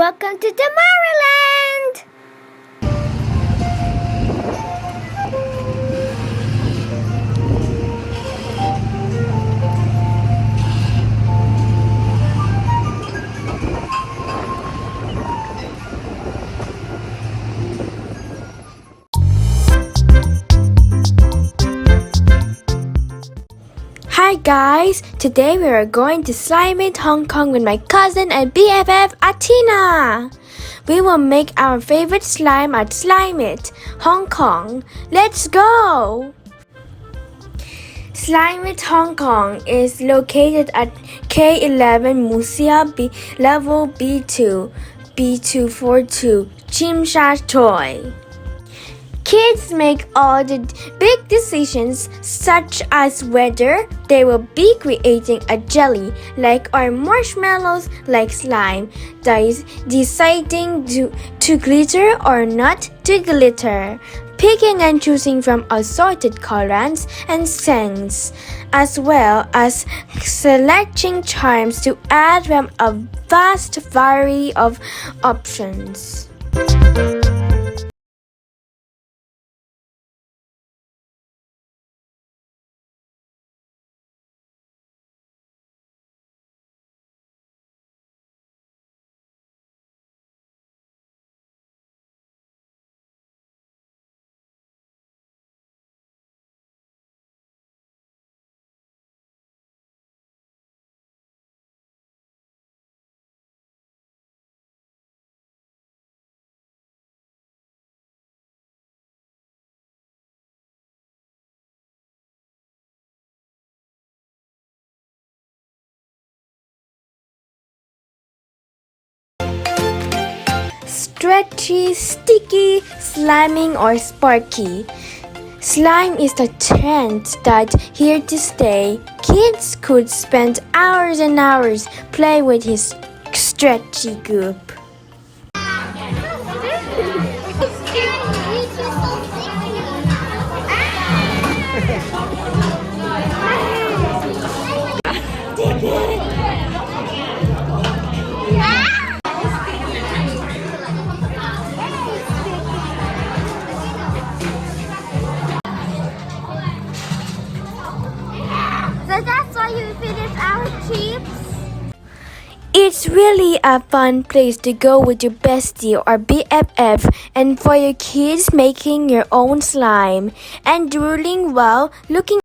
Welcome to Damara Land! Hi guys! Today we are going to Slime It Hong Kong with my cousin and BFF Atina! We will make our favorite slime at Slime It, Hong Kong. Let's go! Slime It Hong Kong is located at K11 Musea level B2, B242, Tsim Tsui. Kids make all the big decisions such as whether they will be creating a jelly like our marshmallows like slime, deciding to glitter or not to glitter, picking and choosing from assorted colorants and scents, as well as selecting charms to add from a vast variety of options. Stretchy, sticky, sliming, or sparky. Slime is the trend that's here to stay. Kids could spend hours and hours playing with his stretchy goop. So that's why you finish our chips? It's really a fun place to go with your bestie or BFF and for your kids making your own slime and drooling while looking